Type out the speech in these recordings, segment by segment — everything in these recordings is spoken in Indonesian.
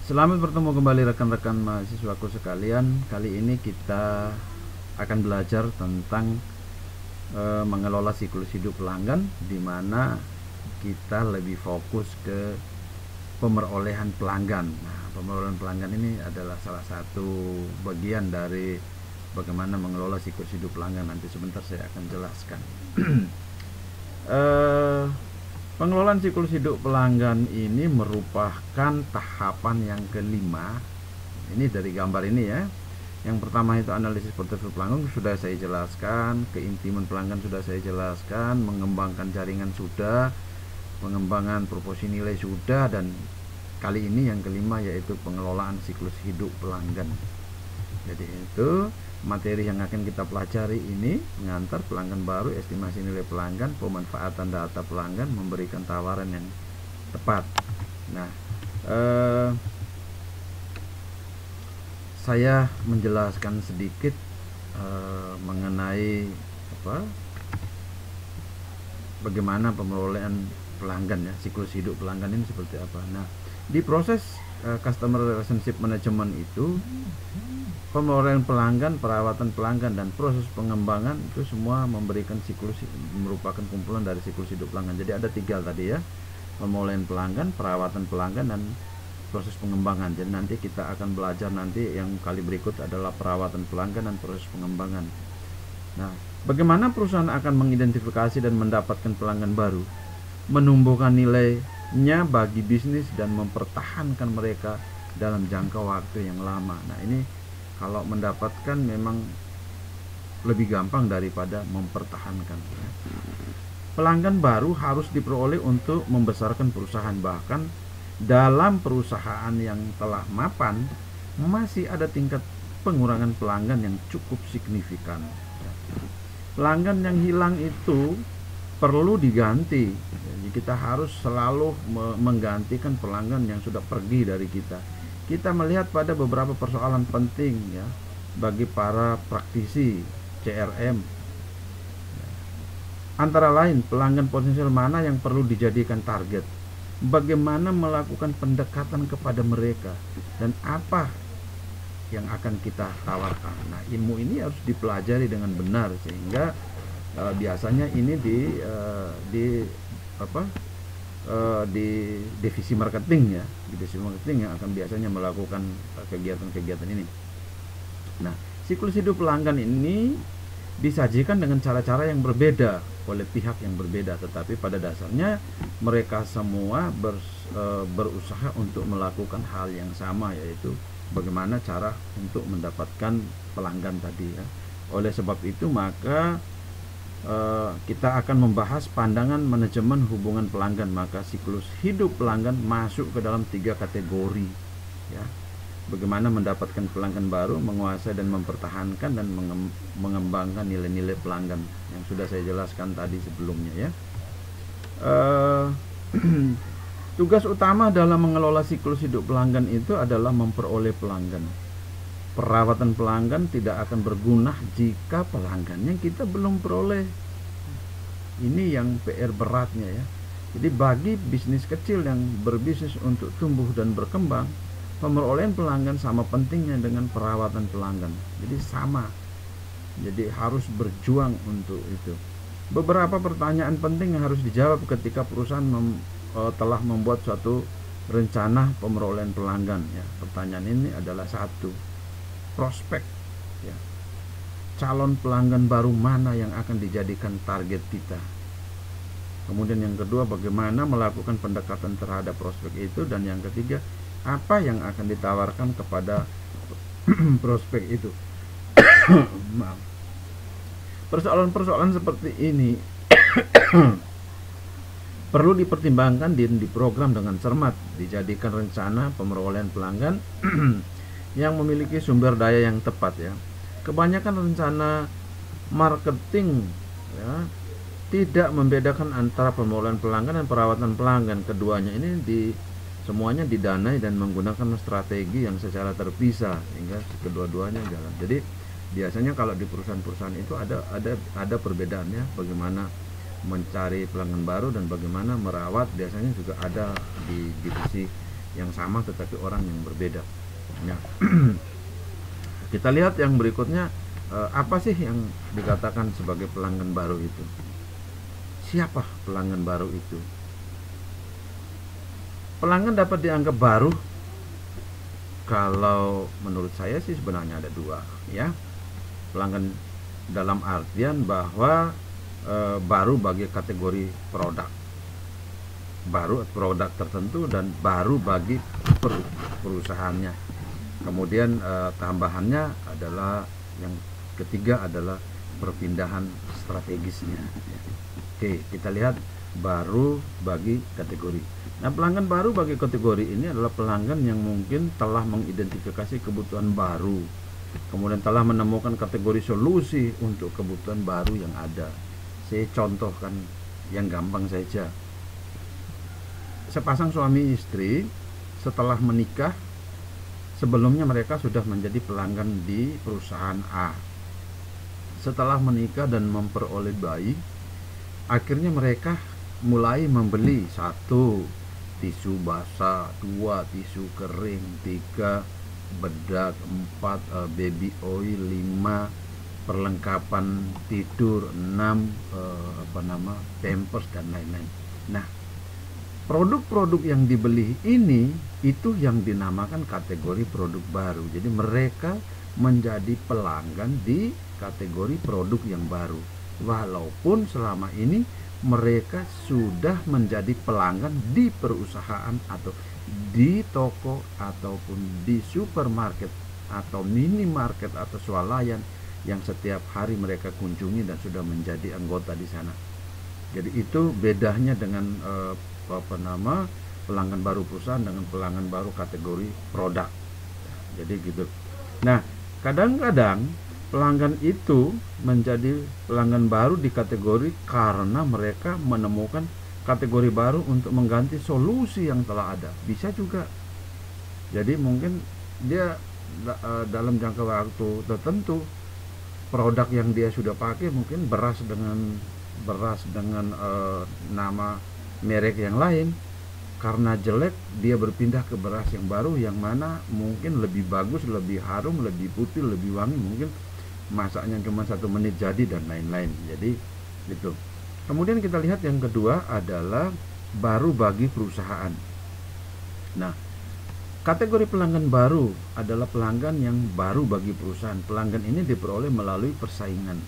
Selamat bertemu kembali rekan-rekan mahasiswaku sekalian. Kali ini kita akan belajar tentang mengelola siklus hidup pelanggan, di mana kita lebih fokus ke pemerolehan pelanggan. Nah, pemerolehan pelanggan ini adalah salah satu bagian dari bagaimana mengelola siklus hidup pelanggan. Nanti sebentar saya akan jelaskan. Pengelolaan siklus hidup pelanggan ini merupakan tahapan yang kelima. Ini dari gambar ini ya. Yang pertama itu analisis portofolio pelanggan sudah saya jelaskan, keintiman pelanggan sudah saya jelaskan, mengembangkan jaringan sudah, pengembangan proporsi nilai sudah, dan kali ini yang kelima yaitu pengelolaan siklus hidup pelanggan. Jadi itu materi yang akan kita pelajari ini: mengantar pelanggan baru, estimasi nilai pelanggan, pemanfaatan data pelanggan, memberikan tawaran yang tepat. Nah, saya menjelaskan sedikit mengenai bagaimana pemerolehan pelanggan ya, siklus hidup pelanggan ini seperti apa. Nah, di proses customer relationship management itu, pemerolehan pelanggan, perawatan pelanggan, dan proses pengembangan itu semua memberikan siklus, merupakan kumpulan dari siklus hidup pelanggan. Jadi ada tiga tadi ya: pemerolehan pelanggan, perawatan pelanggan, dan proses pengembangan. Jadi nanti kita akan belajar, nanti yang kali berikut adalah perawatan pelanggan dan proses pengembangan. Nah, bagaimana perusahaan akan mengidentifikasi dan mendapatkan pelanggan baru, menumbuhkan nilainya bagi bisnis, dan mempertahankan mereka dalam jangka waktu yang lama. Nah, ini kalau mendapatkan memang lebih gampang daripada mempertahankan. Pelanggan baru harus diperoleh untuk membesarkan perusahaan. Bahkan dalam perusahaan yang telah mapan, masih ada tingkat pengurangan pelanggan yang cukup signifikan. Pelanggan yang hilang itu perlu diganti. Jadi kita harus selalu menggantikan pelanggan yang sudah pergi dari kita. Kita melihat pada beberapa persoalan penting ya bagi para praktisi CRM. Antara lain, pelanggan potensial mana yang perlu dijadikan target, bagaimana melakukan pendekatan kepada mereka, dan apa yang akan kita tawarkan. Nah, ilmu ini harus dipelajari dengan benar, sehingga biasanya ini di divisi marketing ya, divisi marketing yang akan biasanya melakukan kegiatan-kegiatan ini. Nah, siklus hidup pelanggan ini disajikan dengan cara-cara yang berbeda oleh pihak yang berbeda, tetapi pada dasarnya mereka semua berusaha untuk melakukan hal yang sama, yaitu bagaimana cara untuk mendapatkan pelanggan tadi ya. Oleh sebab itu maka kita akan membahas pandangan manajemen hubungan pelanggan. Maka siklus hidup pelanggan masuk ke dalam tiga kategori ya. Bagaimana mendapatkan pelanggan baru, menguasai dan mempertahankan, dan mengembangkan nilai-nilai pelanggan yang sudah saya jelaskan tadi sebelumnya ya. Tugas utama dalam mengelola siklus hidup pelanggan itu adalah memperoleh pelanggan. Perawatan pelanggan tidak akan berguna jika pelanggannya kita belum peroleh. Ini yang PR beratnya ya. Jadi bagi bisnis kecil yang berbisnis untuk tumbuh dan berkembang, pemerolehan pelanggan sama pentingnya dengan perawatan pelanggan. Jadi sama. Jadi harus berjuang untuk itu. Beberapa pertanyaan penting yang harus dijawab ketika perusahaan telah membuat suatu rencana pemerolehan pelanggan ya. Pertanyaan ini adalah: satu, prospek ya, calon pelanggan baru mana yang akan dijadikan target kita. Kemudian yang kedua, bagaimana melakukan pendekatan terhadap prospek itu. Dan yang ketiga, apa yang akan ditawarkan kepada prospek itu. Persoalan-persoalan seperti ini perlu dipertimbangkan dan diprogram dengan cermat, dijadikan rencana pemerolehan pelanggan yang memiliki sumber daya yang tepat ya. Kebanyakan rencana marketing ya tidak membedakan antara pemerolehan pelanggan dan perawatan pelanggan. Keduanya ini semuanya didanai dan menggunakan strategi yang secara terpisah, sehingga kedua-duanya jalan. Jadi biasanya kalau di perusahaan-perusahaan itu ada perbedaannya, bagaimana mencari pelanggan baru dan bagaimana merawat. Biasanya juga ada di divisi yang sama tetapi orang yang berbeda. Nah, kita lihat yang berikutnya, apa sih yang dikatakan sebagai pelanggan baru itu? Siapa pelanggan baru itu? Pelanggan dapat dianggap baru kalau menurut saya sih sebenarnya ada dua, ya. Pelanggan dalam artian bahwa baru bagi kategori produk, baru produk tertentu, dan baru bagi perusahaannya. Kemudian tambahannya adalah yang ketiga adalah perpindahan strategisnya. Oke, kita lihat baru bagi kategori. Nah, pelanggan baru bagi kategori ini adalah pelanggan yang mungkin telah mengidentifikasi kebutuhan baru, kemudian telah menemukan kategori solusi untuk kebutuhan baru yang ada. Saya contohkan yang gampang saja. Sepasang suami istri setelah menikah, sebelumnya mereka sudah menjadi pelanggan di perusahaan A. Setelah menikah dan memperoleh bayi, akhirnya mereka mulai membeli 1 tisu basah, 2 tisu kering, 3 bedak, 4 baby oil, 5 perlengkapan tidur, 6 pampers dan lain-lain. Nah, produk-produk yang dibeli ini itu yang dinamakan kategori produk baru. Jadi mereka menjadi pelanggan di kategori produk yang baru, walaupun selama ini mereka sudah menjadi pelanggan di perusahaan atau di toko ataupun di supermarket atau minimarket atau swalayan yang setiap hari mereka kunjungi dan sudah menjadi anggota di sana. Jadi itu bedanya dengan pelanggan baru perusahaan dengan pelanggan baru kategori produk. Jadi gitu. Nah, kadang-kadang pelanggan itu menjadi pelanggan baru di kategori karena mereka menemukan kategori baru untuk mengganti solusi yang telah ada. Bisa juga. Jadi mungkin dia dalam jangka waktu tertentu produk yang dia sudah pakai mungkin beras dengan nama merek yang lain, karena jelek dia berpindah ke beras yang baru yang mana mungkin lebih bagus, lebih harum, lebih putih, lebih wangi, mungkin masaknya cuma 1 menit jadi dan lain-lain. Jadi gitu. Kemudian kita lihat yang kedua adalah baru bagi perusahaan. Nah, kategori pelanggan baru adalah pelanggan yang baru bagi perusahaan. Pelanggan ini diperoleh melalui persaingan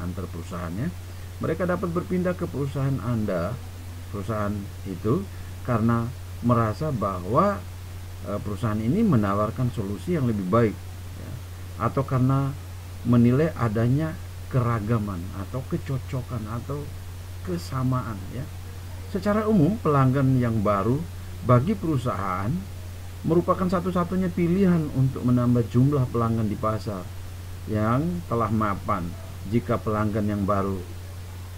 antar perusahaannya. Mereka dapat berpindah ke perusahaan Anda, perusahaan itu, karena merasa bahwa perusahaan ini menawarkan solusi yang lebih baik, ya, atau karena menilai adanya keragaman atau kecocokan atau kesamaan, ya. Secara umum pelanggan yang baru bagi perusahaan merupakan satu-satunya pilihan untuk menambah jumlah pelanggan di pasar yang telah mapan jika pelanggan yang baru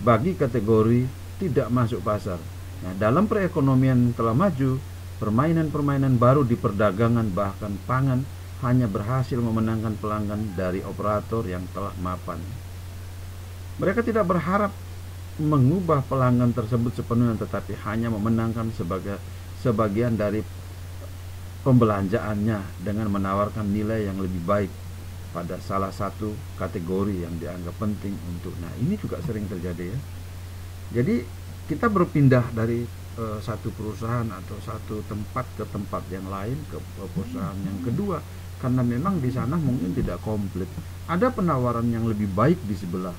bagi kategori tidak masuk pasar. Nah, dalam perekonomian telah maju, permainan-permainan baru di perdagangan bahkan pangan hanya berhasil memenangkan pelanggan dari operator yang telah mapan. Mereka tidak berharap mengubah pelanggan tersebut sepenuhnya, tetapi hanya memenangkan sebagian dari pembelanjaannya dengan menawarkan nilai yang lebih baik pada salah satu kategori yang dianggap penting untuk. Nah, ini juga sering terjadi, ya. Jadi kita berpindah dari satu perusahaan atau satu tempat ke tempat yang lain, ke perusahaan yang kedua, karena memang di sana mungkin tidak komplit, ada penawaran yang lebih baik di sebelah,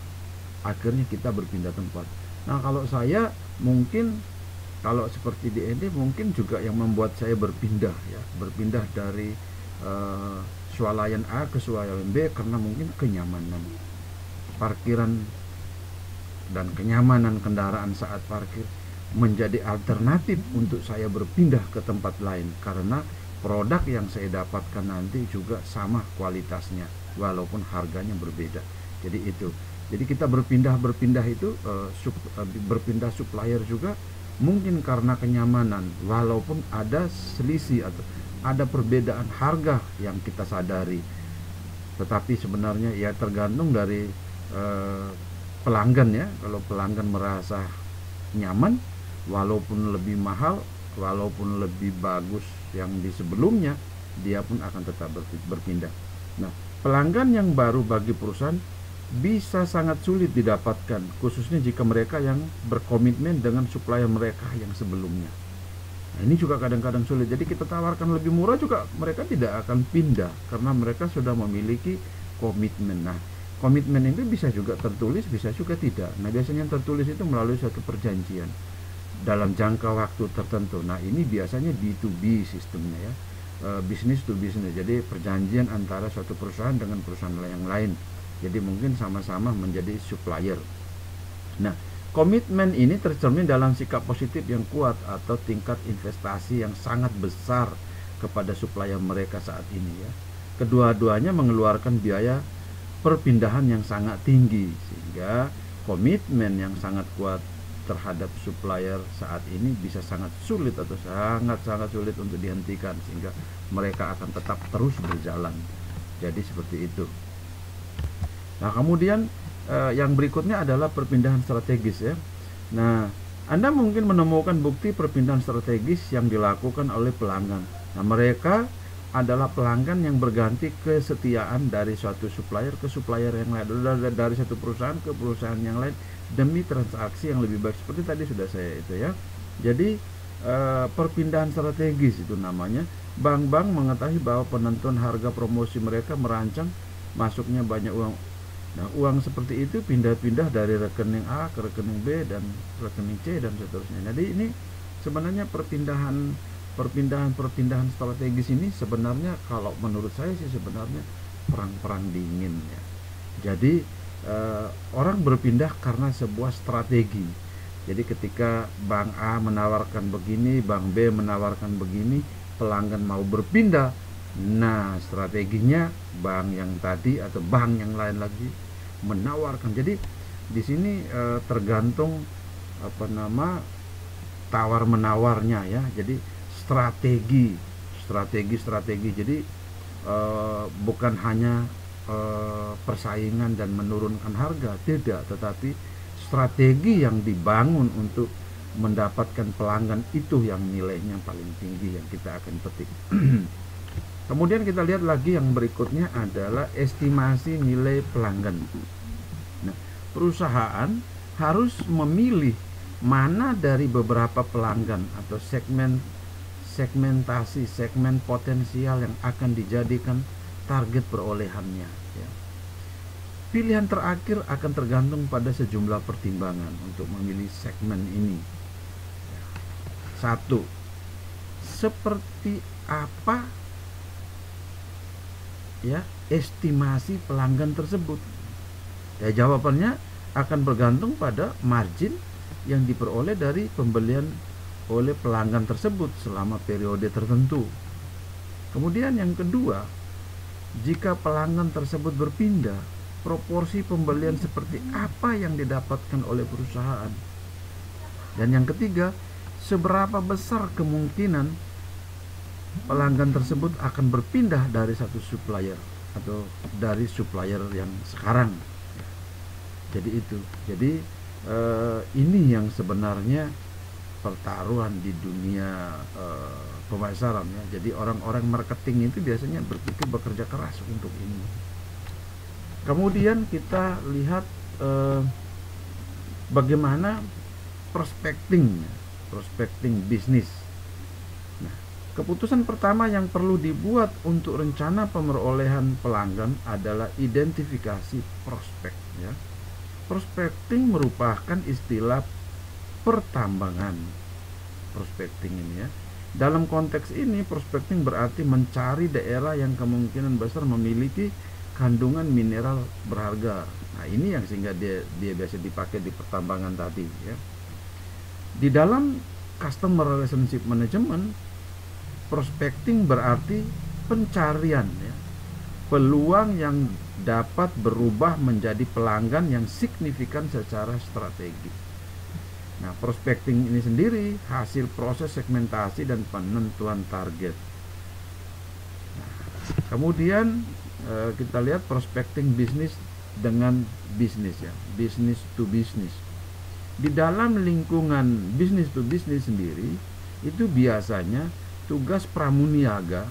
akhirnya kita berpindah tempat. Nah, kalau saya mungkin kalau seperti di ini mungkin juga yang membuat saya berpindah, ya, berpindah dari swalayan A ke swalayan B karena mungkin kenyamanan parkiran dan kenyamanan kendaraan saat parkir menjadi alternatif untuk saya berpindah ke tempat lain, karena produk yang saya dapatkan nanti juga sama kualitasnya walaupun harganya berbeda. Jadi itu. Jadi kita berpindah itu berpindah supplier juga mungkin karena kenyamanan, walaupun ada selisih atau ada perbedaan harga yang kita sadari. Tetapi sebenarnya ya tergantung dari pelanggan, ya. Kalau pelanggan merasa nyaman walaupun lebih mahal, walaupun lebih bagus yang di sebelumnya, dia pun akan tetap berpindah. Nah, pelanggan yang baru bagi perusahaan bisa sangat sulit didapatkan, khususnya jika mereka yang berkomitmen dengan supplier mereka yang sebelumnya. Nah, ini juga kadang-kadang sulit. Jadi kita tawarkan lebih murah juga mereka tidak akan pindah karena mereka sudah memiliki komitmen. Nah, komitmen itu bisa juga tertulis, bisa juga tidak. Nah, biasanya yang tertulis itu melalui suatu perjanjian dalam jangka waktu tertentu. Nah, ini biasanya B2B sistemnya ya, business to business. Jadi perjanjian antara suatu perusahaan dengan perusahaan yang lain. Jadi mungkin sama-sama menjadi supplier. Nah, komitmen ini tercermin dalam sikap positif yang kuat atau tingkat investasi yang sangat besar kepada supplier mereka saat ini ya. Kedua-duanya mengeluarkan biaya perpindahan yang sangat tinggi, sehingga komitmen yang sangat kuat terhadap supplier saat ini bisa sangat sulit atau sangat sulit untuk dihentikan, sehingga mereka akan tetap terus berjalan. Jadi seperti itu. Nah, kemudian yang berikutnya adalah perpindahan strategis ya. Nah, Anda mungkin menemukan bukti perpindahan strategis yang dilakukan oleh pelanggan. Nah, mereka adalah pelanggan yang berganti kesetiaan dari suatu supplier ke supplier yang lain, dari satu perusahaan ke perusahaan yang lain demi transaksi yang lebih baik. Seperti tadi sudah saya itu ya. Jadi perpindahan strategis itu namanya. Bank-bank mengetahui bahwa penentuan harga promosi mereka merancang masuknya banyak uang. Nah, uang seperti itu pindah-pindah dari rekening A ke rekening B dan rekening C dan seterusnya. Jadi ini sebenarnya perpindahan strategis ini sebenarnya kalau menurut saya sih sebenarnya perang dingin ya. Jadi orang berpindah karena sebuah strategi. Jadi ketika Bank A menawarkan begini, Bank B menawarkan begini, pelanggan mau berpindah. Nah, strateginya bank yang tadi atau bank yang lain lagi menawarkan. Jadi di sini tergantung tawar menawarnya ya. Jadi strategi. Jadi bukan hanya persaingan dan menurunkan harga, tidak, tetapi strategi yang dibangun untuk mendapatkan pelanggan itu yang nilainya paling tinggi yang kita akan petik. Kemudian kita lihat lagi yang berikutnya adalah estimasi nilai pelanggan. Nah, perusahaan harus memilih mana dari beberapa pelanggan atau segmen potensial yang akan dijadikan target perolehannya ya. Pilihan terakhir akan tergantung pada sejumlah pertimbangan untuk memilih segmen ini. Satu, seperti apa ya estimasi pelanggan tersebut? Ya, jawabannya akan bergantung pada margin yang diperoleh dari pembelian oleh pelanggan tersebut selama periode tertentu. Kemudian yang kedua, jika pelanggan tersebut berpindah, proporsi pembelian seperti apa yang didapatkan oleh perusahaan? Dan yang ketiga, seberapa besar kemungkinan pelanggan tersebut akan berpindah dari satu supplier atau dari supplier yang sekarang. Jadi itu. Jadi ini yang sebenarnya pertaruhan di dunia pemasaran ya. Jadi orang-orang marketing itu biasanya berpikir bekerja keras untuk ini. Kemudian kita lihat bagaimana prospecting bisnis. Nah, keputusan pertama yang perlu dibuat untuk rencana pemerolehan pelanggan adalah identifikasi prospek ya. Prospecting merupakan istilah pertambangan. Prospecting ini ya. Dalam konteks ini, prospecting berarti mencari daerah yang kemungkinan besar memiliki kandungan mineral berharga. Nah, ini yang sehingga dia biasa dipakai di pertambangan tadi ya. Di dalam customer relationship management, prospecting berarti pencarian ya, peluang yang dapat berubah menjadi pelanggan yang signifikan secara strategi. Nah, prospecting ini sendiri hasil proses segmentasi dan penentuan target. Nah, kemudian kita lihat prospecting bisnis dengan bisnis ya, business to business. Di dalam lingkungan business to business sendiri, itu biasanya tugas pramuniaga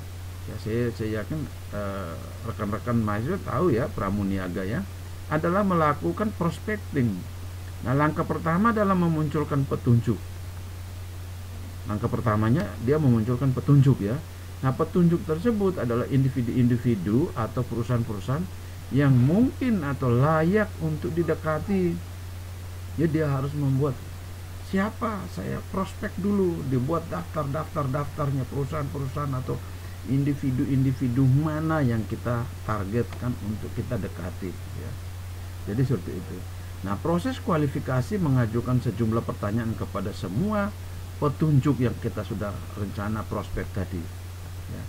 ya. Saya yakin rekan-rekan mahasiswa tahu ya, pramuniaga ya adalah melakukan prospecting. Nah, langkah pertama adalah memunculkan petunjuk. Langkah pertamanya dia memunculkan petunjuk ya. Nah, petunjuk tersebut adalah individu-individu atau perusahaan-perusahaan yang mungkin atau layak untuk didekati. Ya, dia harus membuat siapa, saya prospek dulu, dibuat daftarnya perusahaan-perusahaan atau individu-individu mana yang kita targetkan untuk kita dekati ya. Jadi seperti itu. Nah, proses kualifikasi mengajukan sejumlah pertanyaan kepada semua petunjuk yang kita sudah rencana prospek tadi ya.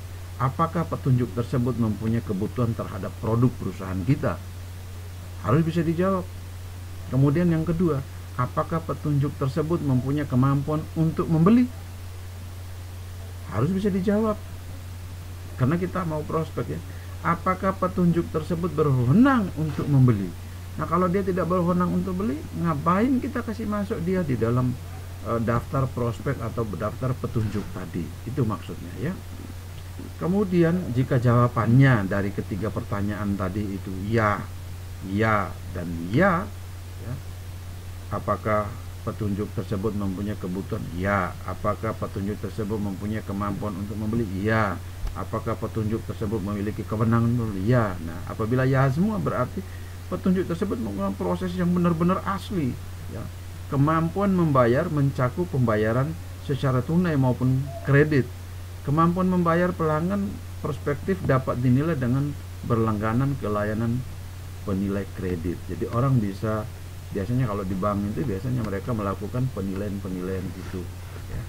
Apakah petunjuk tersebut mempunyai kebutuhan terhadap produk perusahaan kita? Harus bisa dijawab. Kemudian yang kedua, apakah petunjuk tersebut mempunyai kemampuan untuk membeli? Harus bisa dijawab. Karena kita mau prospek ya. Apakah petunjuk tersebut berwenang untuk membeli? Nah, kalau dia tidak berwenang untuk beli, ngapain kita kasih masuk dia di dalam daftar prospek atau daftar petunjuk tadi? Itu maksudnya ya. Kemudian jika jawabannya dari ketiga pertanyaan tadi itu ya, dan ya, apakah petunjuk tersebut mempunyai kebutuhan? Ya. Apakah petunjuk tersebut mempunyai kemampuan untuk membeli? Ya. Apakah petunjuk tersebut memiliki kewenangan? Ya. Nah, apabila ya semua berarti petunjuk tersebut menggunakan proses yang benar-benar asli ya. Kemampuan membayar mencakup pembayaran secara tunai maupun kredit. Kemampuan membayar pelanggan prospektif dapat dinilai dengan berlangganan ke layanan penilai kredit. Jadi orang bisa, biasanya kalau di bank itu biasanya mereka melakukan penilaian itu ya.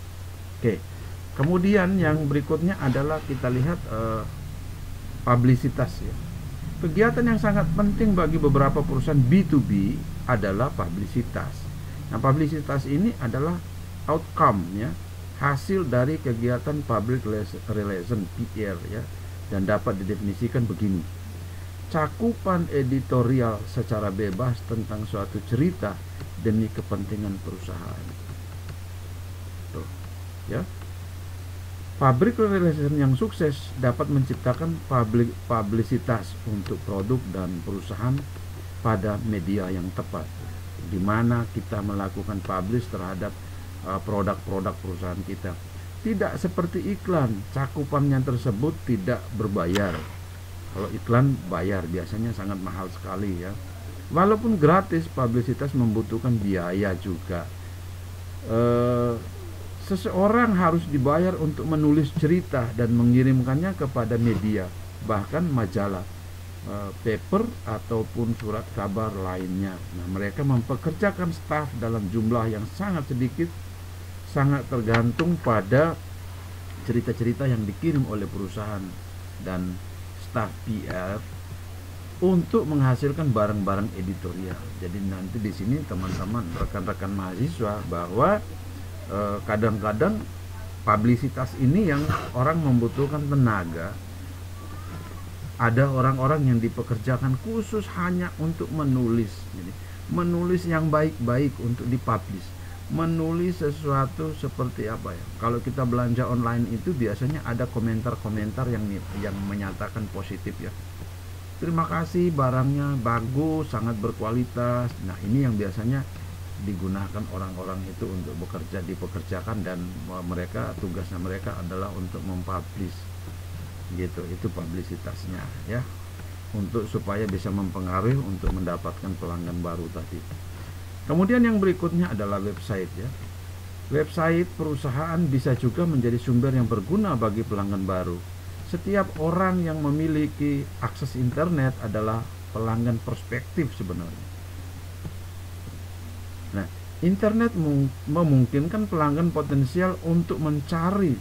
Oke. Kemudian yang berikutnya adalah kita lihat publisitas ya. Kegiatan yang sangat penting bagi beberapa perusahaan B2B adalah publisitas. Nah, publisitas ini adalah outcome ya, hasil dari kegiatan public relation PR ya, dan dapat didefinisikan begini: cakupan editorial secara bebas tentang suatu cerita demi kepentingan perusahaan. Tuh, ya. Public relation yang sukses dapat menciptakan publisitas untuk produk dan perusahaan pada media yang tepat, di mana kita melakukan publish terhadap produk-produk perusahaan kita. Tidak seperti iklan, cakupannya tersebut tidak berbayar. Kalau iklan bayar, biasanya sangat mahal sekali ya. Walaupun gratis, publisitas membutuhkan biaya juga. Seseorang harus dibayar untuk menulis cerita dan mengirimkannya kepada media, bahkan majalah, paper ataupun surat kabar lainnya. Nah, mereka mempekerjakan staf dalam jumlah yang sangat sedikit, sangat tergantung pada cerita-cerita yang dikirim oleh perusahaan dan staf PR untuk menghasilkan barang-barang editorial. Jadi nanti di sini teman-teman rekan-rekan mahasiswa bahwa kadang-kadang publisitas ini yang orang membutuhkan tenaga. Ada orang-orang yang dipekerjakan khusus hanya untuk menulis. Jadi, menulis yang baik-baik untuk dipublish. Menulis sesuatu seperti apa ya? Kalau kita belanja online itu biasanya ada komentar-komentar yang menyatakan positif ya. Terima kasih, barangnya bagus, sangat berkualitas. Nah, ini yang biasanya digunakan orang-orang itu untuk dipekerjakan, dan mereka tugasnya mereka adalah untuk mempublish gitu. Itu publisitasnya ya, untuk supaya bisa mempengaruhi untuk mendapatkan pelanggan baru tadi. Kemudian yang berikutnya adalah website ya. Website perusahaan bisa juga menjadi sumber yang berguna bagi pelanggan baru. Setiap orang yang memiliki akses internet adalah pelanggan prospektif sebenarnya. Nah, internet memungkinkan pelanggan potensial untuk mencari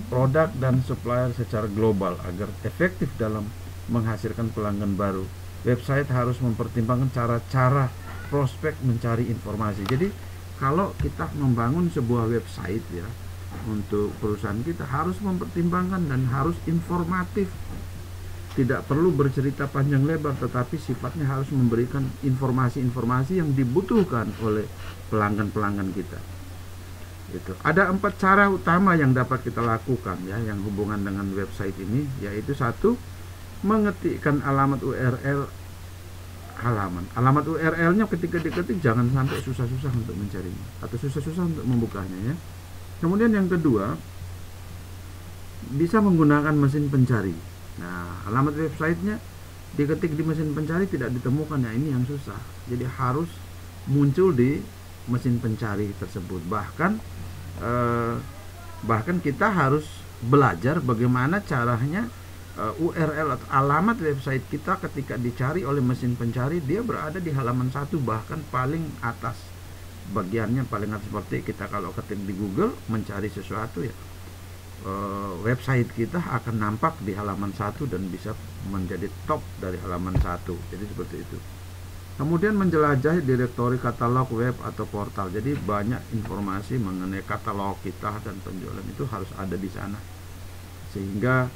produk dan supplier secara global agar efektif dalam menghasilkan pelanggan baru. Website harus mempertimbangkan cara-cara prospek mencari informasi. Jadi, kalau kita membangun sebuah website ya untuk perusahaan kita, harus mempertimbangkan dan harus informatif. Tidak perlu bercerita panjang lebar, tetapi sifatnya harus memberikan informasi-informasi yang dibutuhkan oleh pelanggan-pelanggan kita. Itu ada 4 cara utama yang dapat kita lakukan ya, yang hubungan dengan website ini, yaitu satu, mengetikkan alamat URL halaman. Alamat URL-nya ketika diketik jangan sampai susah-susah untuk mencarinya atau susah-susah untuk membukanya ya. Kemudian yang kedua, bisa menggunakan mesin pencari. Nah, alamat websitenya diketik di mesin pencari tidak ditemukan, ya ini yang susah. Jadi harus muncul di mesin pencari tersebut. Bahkan kita harus belajar bagaimana caranya URL atau alamat website kita ketika dicari oleh mesin pencari, dia berada di halaman 1, bahkan paling atas, bagiannya paling atas. Seperti kita kalau ketik di Google mencari sesuatu ya, website kita akan nampak di halaman 1 dan bisa menjadi top dari halaman 1. Jadi seperti itu. Kemudian menjelajahi direktori katalog web atau portal. Jadi banyak informasi mengenai katalog kita dan penjualan itu harus ada di sana, sehingga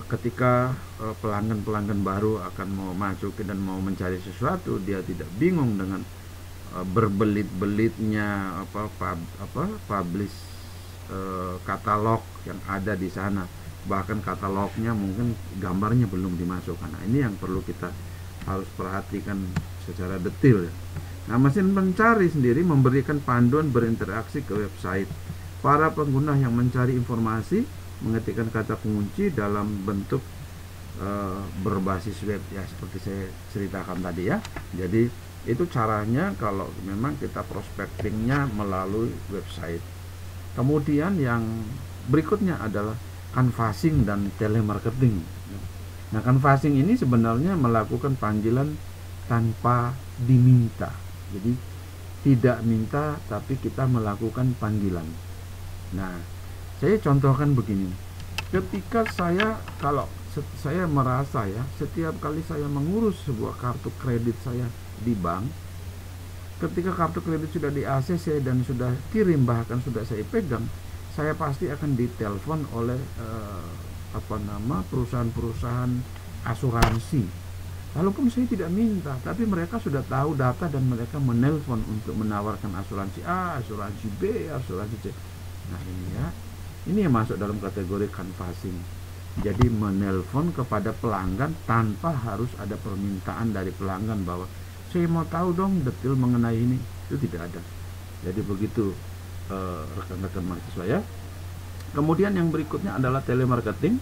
ketika pelanggan-pelanggan baru akan mau masukin dan mau mencari sesuatu, dia tidak bingung dengan berbelit-belitnya publish katalog yang ada di sana. Bahkan katalognya mungkin gambarnya belum dimasukkan. Nah, ini yang perlu kita harus perhatikan secara detail ya. Nah, mesin pencari sendiri memberikan panduan berinteraksi ke website. Para pengguna yang mencari informasi mengetikkan kata kunci dalam bentuk berbasis web ya, seperti saya ceritakan tadi ya. Jadi itu caranya kalau memang kita prospectingnya melalui website. Kemudian yang berikutnya adalah canvassing dan telemarketing. Nah, canvassing ini sebenarnya melakukan panggilan tanpa diminta. Jadi tidak minta tapi kita melakukan panggilan. Nah, saya contohkan begini. Ketika kalau saya merasa ya, setiap kali saya mengurus sebuah kartu kredit saya di bank, ketika kartu kredit sudah di ACC dan sudah kirim, bahkan sudah saya pegang, saya pasti akan ditelepon oleh perusahaan-perusahaan asuransi. Walaupun saya tidak minta, tapi mereka sudah tahu data dan mereka menelpon untuk menawarkan asuransi A, asuransi B, asuransi C. Nah, ini yang masuk dalam kategori canvassing. Jadi menelpon kepada pelanggan tanpa harus ada permintaan dari pelanggan bahwa saya mau tahu dong detail mengenai ini. Itu tidak ada. Jadi begitu rekan-rekan mahasiswa ya. Kemudian yang berikutnya adalah telemarketing.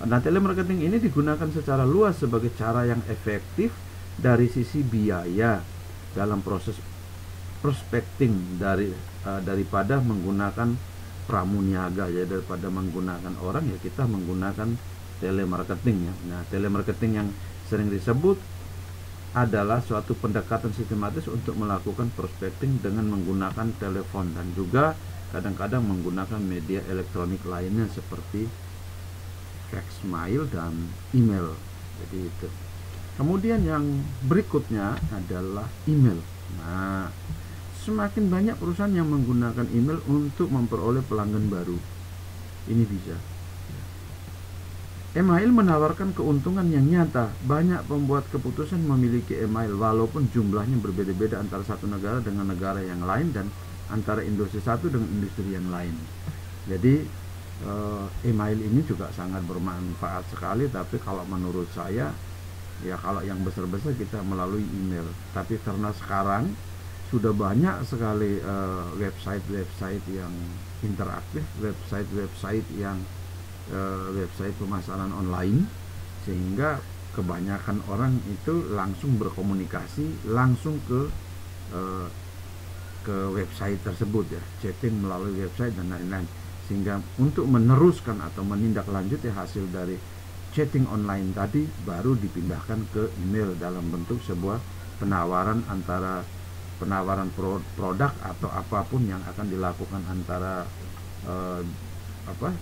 Nah, telemarketing ini digunakan secara luas sebagai cara yang efektif dari sisi biaya dalam proses prospecting daripada menggunakan pramuniaga ya, daripada menggunakan orang ya kita menggunakan telemarketing ya. Nah, telemarketing yang sering disebut adalah suatu pendekatan sistematis untuk melakukan prospecting dengan menggunakan telepon dan juga kadang-kadang menggunakan media elektronik lainnya seperti fax, mail, dan email. Jadi itu. Kemudian yang berikutnya adalah email. Nah, semakin banyak perusahaan yang menggunakan email untuk memperoleh pelanggan baru. Ini bisa. Email menawarkan keuntungan yang nyata. Banyak pembuat keputusan memiliki email walaupun jumlahnya berbeda-beda antara satu negara dengan negara yang lain dan antara industri satu dengan industri yang lain. Jadi email ini juga sangat bermanfaat sekali, tapi kalau menurut saya ya kalau yang besar-besar kita melalui email. Tapi karena sekarang sudah banyak sekali website-website yang interaktif, website-website yang website pemasaran online, sehingga kebanyakan orang itu langsung berkomunikasi langsung ke website tersebut ya, chatting melalui website dan lain-lain. Sehingga untuk meneruskan atau menindaklanjuti hasil dari chatting online tadi baru dipindahkan ke email dalam bentuk sebuah penawaran produk atau apapun yang akan dilakukan antara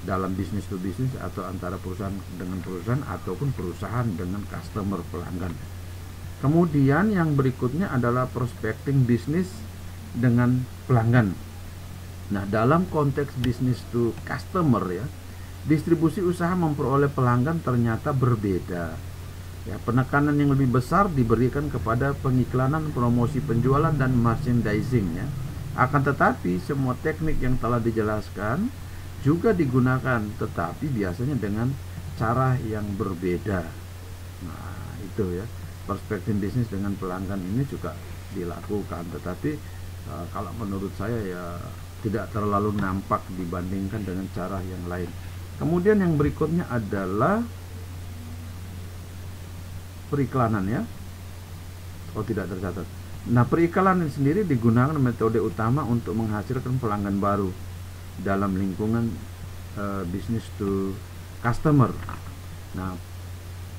dalam bisnis to bisnis atau antara perusahaan dengan perusahaan ataupun perusahaan dengan customer pelanggan. Kemudian yang berikutnya adalah prospecting bisnis dengan pelanggan. Nah, dalam konteks bisnis to customer ya, distribusi usaha memperoleh pelanggan ternyata berbeda. Ya, penekanan yang lebih besar diberikan kepada pengiklanan, promosi penjualan dan merchandising ya. Akan tetapi semua teknik yang telah dijelaskan juga digunakan, tetapi biasanya dengan cara yang berbeda. Nah, itu ya, perspektif bisnis dengan pelanggan ini juga dilakukan, tetapi kalau menurut saya ya tidak terlalu nampak dibandingkan dengan cara yang lain. Kemudian yang berikutnya adalah periklanan ya. Oh, tidak tercatat. Nah, periklanan sendiri digunakan metode utama untuk menghasilkan pelanggan baru dalam lingkungan business to customer. Nah,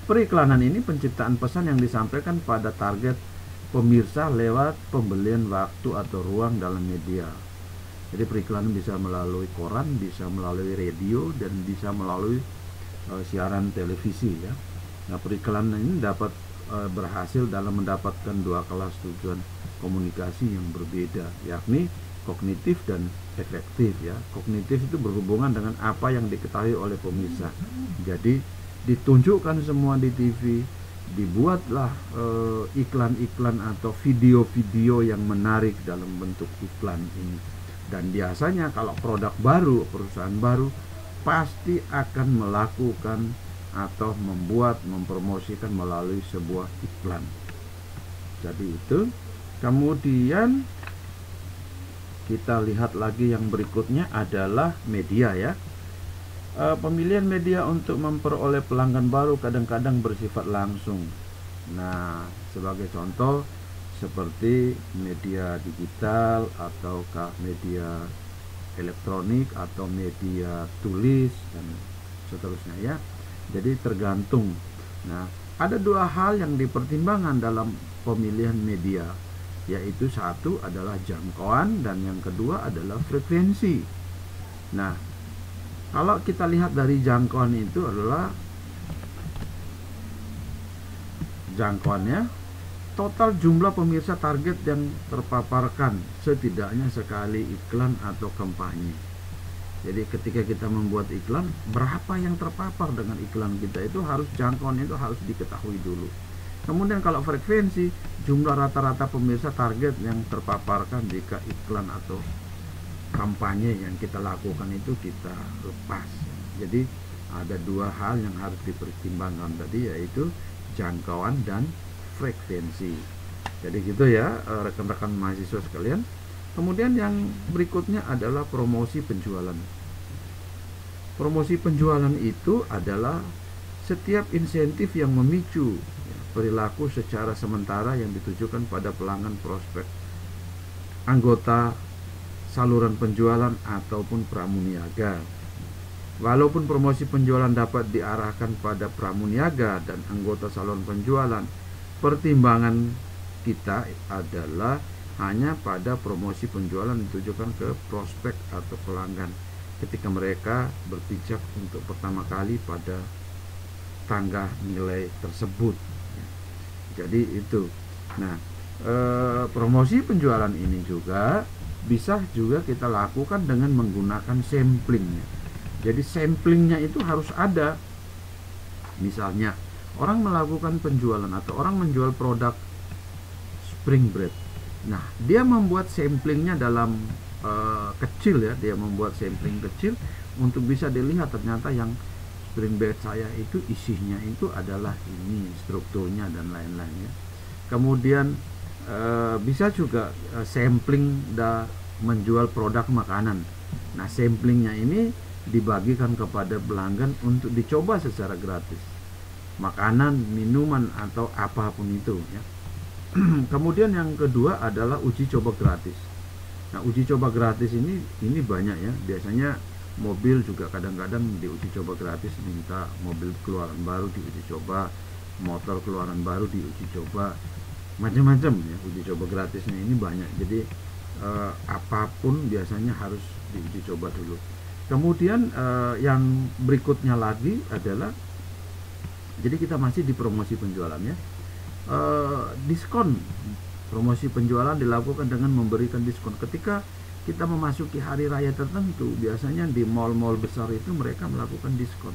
periklanan ini penciptaan pesan yang disampaikan pada target pemirsa lewat pembelian waktu atau ruang dalam media. Jadi periklanan bisa melalui koran, bisa melalui radio, dan bisa melalui siaran televisi ya. Nah, periklanan ini dapat berhasil dalam mendapatkan dua kelas tujuan komunikasi yang berbeda, yakni kognitif dan efektif ya. Kognitif itu berhubungan dengan apa yang diketahui oleh pemirsa. Jadi ditunjukkan semua di TV, dibuatlah iklan-iklan atau video-video yang menarik dalam bentuk iklan ini. Dan biasanya kalau produk baru, perusahaan baru pasti akan melakukan atau mempromosikan melalui sebuah iklan. Jadi itu. Kemudian kita lihat lagi yang berikutnya adalah media ya. Pemilihan media untuk memperoleh pelanggan baru kadang-kadang bersifat langsung. Nah, sebagai contoh seperti media digital ataukah media elektronik atau media tulis dan seterusnya ya. Jadi tergantung. Nah, ada dua hal yang dipertimbangkan dalam pemilihan media, yaitu satu adalah jangkauan dan yang kedua adalah frekuensi. Nah, kalau kita lihat dari jangkauan itu adalah jangkauannya total jumlah pemirsa target yang terpaparkan setidaknya sekali iklan atau kampanye. Jadi ketika kita membuat iklan, berapa yang terpapar dengan iklan kita itu harus jangkauan itu harus diketahui dulu. Kemudian kalau frekuensi, jumlah rata-rata pemirsa target yang terpaparkan jika iklan atau kampanye yang kita lakukan itu kita lepas. Jadi ada dua hal yang harus dipertimbangkan tadi, yaitu jangkauan dan frekuensi. Jadi gitu ya rekan-rekan mahasiswa sekalian. Kemudian yang berikutnya adalah promosi penjualan. Promosi penjualan itu adalah setiap insentif yang memicu perilaku secara sementara yang ditujukan pada pelanggan, prospek, anggota saluran penjualan ataupun pramuniaga. Walaupun promosi penjualan dapat diarahkan pada pramuniaga dan anggota saluran penjualan, pertimbangan kita adalah hanya pada promosi penjualan ditujukan ke prospek atau pelanggan ketika mereka berpijak untuk pertama kali pada tangga nilai tersebut. Jadi itu. Nah, promosi penjualan ini juga bisa juga kita lakukan dengan menggunakan samplingnya. Jadi samplingnya itu harus ada. Misalnya orang melakukan penjualan atau orang menjual produk spring bread. Nah, dia membuat samplingnya dalam kecil ya, dia membuat sampling kecil untuk bisa dilihat ternyata yang spring bread saya itu isinya itu adalah ini, strukturnya dan lain-lainnya. Kemudian bisa juga sampling menjual produk makanan. Nah, samplingnya ini dibagikan kepada pelanggan untuk dicoba secara gratis. Makanan, minuman atau apapun itu ya. Kemudian yang kedua adalah uji coba gratis. Nah, uji coba gratis ini banyak ya. Biasanya mobil juga kadang-kadang diuji coba gratis, minta mobil keluaran baru diuji coba, motor keluaran baru diuji coba, macam-macam ya. Uji coba gratisnya ini banyak. Jadi apapun biasanya harus diuji coba dulu. Kemudian yang berikutnya lagi adalah, jadi kita masih di promosi penjualan ya. Diskon. Promosi penjualan dilakukan dengan memberikan diskon ketika kita memasuki hari raya tertentu. Biasanya di mal-mal besar itu mereka melakukan diskon,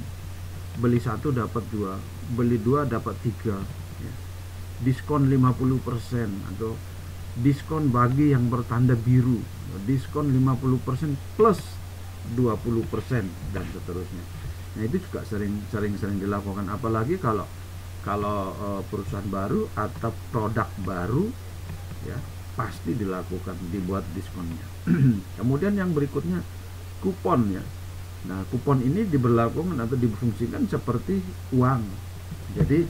beli satu dapat dua, beli dua dapat tiga ya. Diskon 50% atau diskon bagi yang bertanda biru, diskon 50% plus 20% dan seterusnya. Nah, itu juga sering dilakukan, apalagi kalau perusahaan baru atau produk baru ya, pasti dilakukan, dibuat diskonnya. Kemudian yang berikutnya kupon ya. Nah, kupon ini diberlakukan atau difungsikan seperti uang. Jadi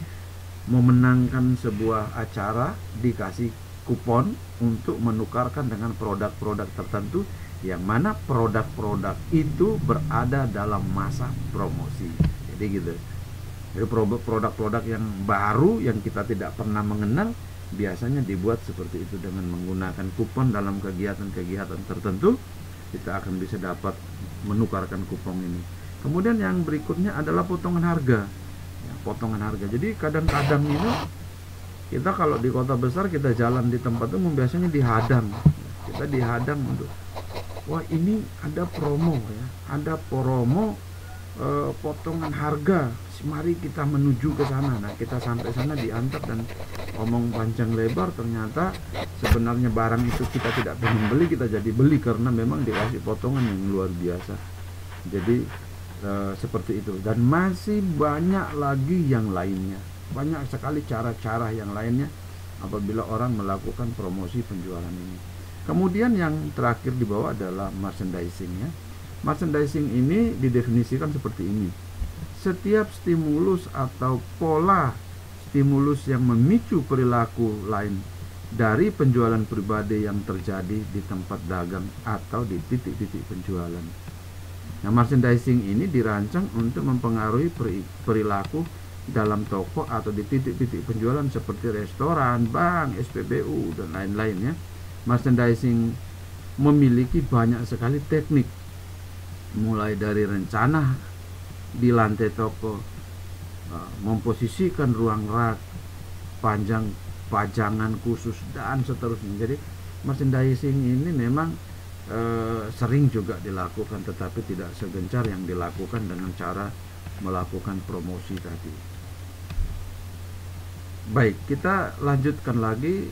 memenangkan sebuah acara dikasih kupon untuk menukarkan dengan produk-produk tertentu, yang mana produk-produk itu berada dalam masa promosi. Jadi gitu. Jadi produk-produk yang baru yang kita tidak pernah mengenal biasanya dibuat seperti itu, dengan menggunakan kupon dalam kegiatan-kegiatan tertentu kita akan bisa dapat menukarkan kupon ini. Kemudian yang berikutnya adalah potongan harga ya, potongan harga. Jadi kadang-kadang ini kita kalau di kota besar, kita jalan di tempat umum biasanya dihadang, kita dihadang untuk, wah ini ada promo ya, ada promo potongan harga, mari kita menuju ke sana. Nah, kita sampai sana diantar dan omong panjang lebar, ternyata sebenarnya barang itu kita tidak pengen beli, kita jadi beli karena memang dikasih potongan yang luar biasa. Jadi seperti itu, dan masih banyak lagi yang lainnya, banyak sekali cara-cara yang lainnya apabila orang melakukan promosi penjualan ini. Kemudian yang terakhir di bawah adalah merchandising ya. Merchandising ini didefinisikan seperti ini: setiap stimulus atau pola stimulus yang memicu perilaku lain dari penjualan pribadi yang terjadi di tempat dagang atau di titik-titik penjualan. Nah, merchandising ini dirancang untuk mempengaruhi perilaku dalam toko atau di titik-titik penjualan seperti restoran, bank, SPBU, dan lain-lainnya. Merchandising memiliki banyak sekali teknik, mulai dari rencana di lantai toko, memposisikan ruang rak, pajangan khusus, dan seterusnya. Jadi merchandising ini memang sering juga dilakukan, tetapi tidak segencar yang dilakukan dengan cara melakukan promosi tadi. Baik, kita lanjutkan lagi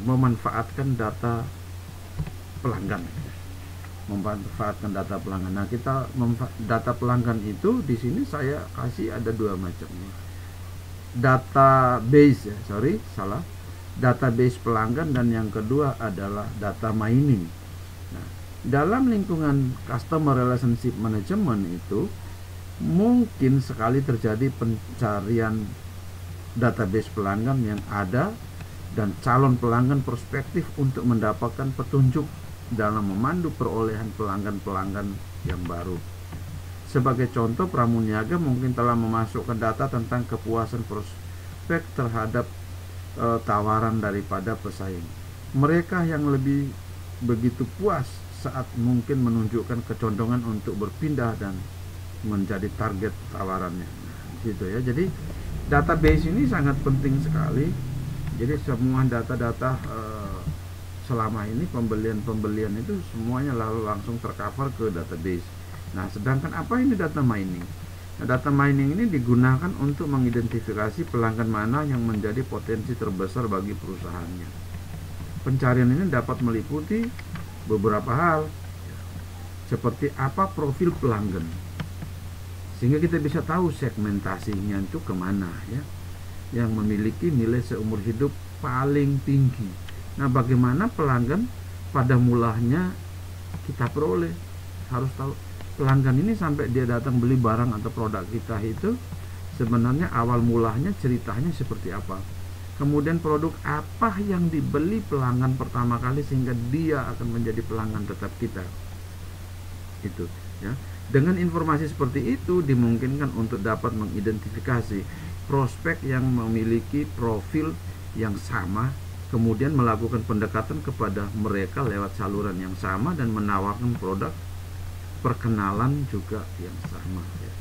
memanfaatkan data pelanggan. Memanfaatkan data pelanggan. Nah, kita data pelanggan itu di sini saya kasih ada dua macam. Database ya, database pelanggan, dan yang kedua adalah data mining. Nah, dalam lingkungan customer relationship management itu mungkin sekali terjadi pencarian database pelanggan yang ada dan calon pelanggan prospektif untuk mendapatkan petunjuk dalam memandu perolehan pelanggan-pelanggan yang baru. Sebagai contoh, pramuniaga mungkin telah memasukkan data tentang kepuasan prospek terhadap tawaran daripada pesaing. Mereka yang lebih begitu puas saat mungkin menunjukkan kecondongan untuk berpindah dan menjadi target tawarannya. Gitu ya. Jadi database ini sangat penting sekali. Jadi semua data-data selama ini pembelian itu semuanya lalu langsung tercover ke database. Nah, sedangkan apa ini data mining? Nah, data mining ini digunakan untuk mengidentifikasi pelanggan mana yang menjadi potensi terbesar bagi perusahaannya. Pencarian ini dapat meliputi beberapa hal, seperti apa profil pelanggan, sehingga kita bisa tahu segmentasinya itu kemana ya, yang memiliki nilai seumur hidup paling tinggi. Nah, bagaimana pelanggan pada mulanya kita peroleh? Harus tahu pelanggan ini sampai dia datang beli barang atau produk kita itu sebenarnya awal mulanya ceritanya seperti apa. Kemudian produk apa yang dibeli pelanggan pertama kali sehingga dia akan menjadi pelanggan tetap kita. Itu ya. Dengan informasi seperti itu dimungkinkan untuk dapat mengidentifikasi prospek yang memiliki profil yang sama, kemudian melakukan pendekatan kepada mereka lewat saluran yang sama dan menawarkan produk perkenalan juga yang sama ya.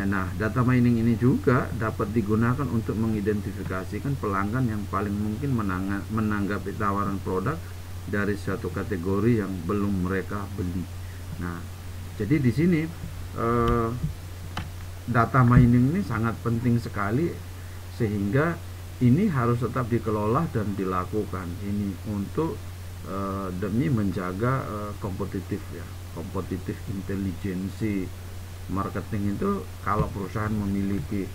Nah, data mining ini juga dapat digunakan untuk mengidentifikasikan pelanggan yang paling mungkin menanggapi tawaran produk dari suatu kategori yang belum mereka beli. Nah, jadi di sini data mining ini sangat penting sekali, sehingga ini harus tetap dikelola dan dilakukan ini untuk demi menjaga kompetitif ya, kompetitif intelijensi marketing itu. Kalau perusahaan memiliki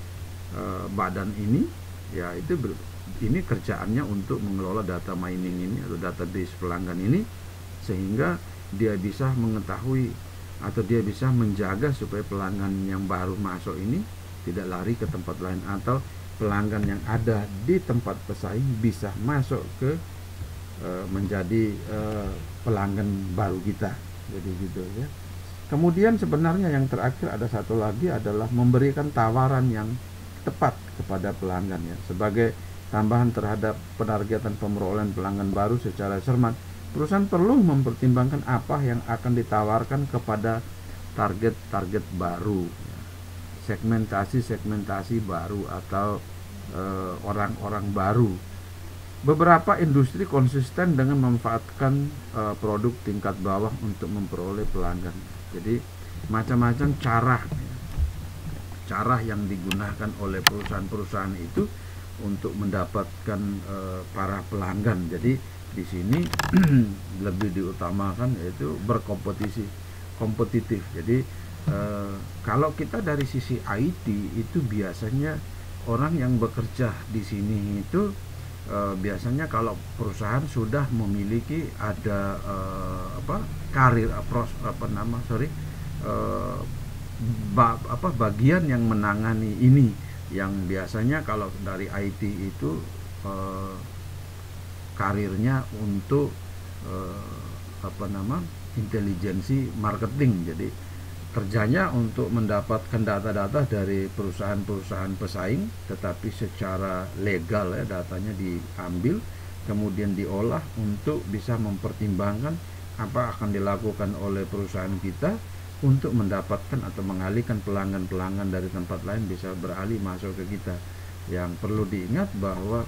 badan ini ya, itu ini kerjaannya untuk mengelola data mining ini atau database pelanggan ini, sehingga dia bisa mengetahui atau dia bisa menjaga supaya pelanggan yang baru masuk ini tidak lari ke tempat lain, atau pelanggan yang ada di tempat pesaing bisa masuk ke menjadi pelanggan baru kita. Jadi gitu ya. Kemudian sebenarnya yang terakhir ada satu lagi, adalah memberikan tawaran yang tepat kepada pelanggan ya. Sebagai tambahan terhadap penargetan pemerolehan pelanggan baru secara cermat, perusahaan perlu mempertimbangkan apa yang akan ditawarkan kepada target-target baru, segmentasi baru atau orang-orang baru. Beberapa industri konsisten dengan memanfaatkan produk tingkat bawah untuk memperoleh pelanggan. Jadi macam-macam cara yang digunakan oleh perusahaan-perusahaan itu untuk mendapatkan para pelanggan. Jadi di sini lebih diutamakan yaitu kompetitif. Jadi kalau kita dari sisi IT itu biasanya orang yang bekerja di sini itu biasanya kalau perusahaan sudah memiliki ada bagian yang menangani ini, yang biasanya kalau dari IT itu karirnya untuk intelijensi marketing. Jadi kerjanya untuk mendapatkan data-data dari perusahaan-perusahaan pesaing, tetapi secara legal ya, datanya diambil kemudian diolah untuk bisa mempertimbangkan apa akan dilakukan oleh perusahaan kita untuk mendapatkan atau mengalihkan pelanggan-pelanggan dari tempat lain bisa beralih masuk ke kita. Yang perlu diingat bahwa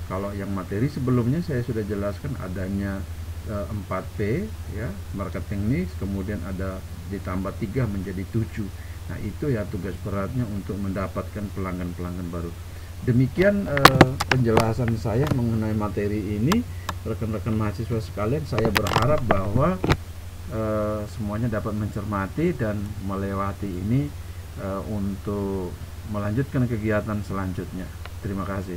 kalau yang materi sebelumnya saya sudah jelaskan adanya 4P ya, marketing mix, kemudian ada ditambah 3 menjadi 7. Nah itu ya tugas beratnya untuk mendapatkan pelanggan-pelanggan baru. Demikian penjelasan saya mengenai materi ini, rekan-rekan mahasiswa sekalian. Saya berharap bahwa semuanya dapat mencermati dan melewati ini untuk melanjutkan kegiatan selanjutnya. Terima kasih.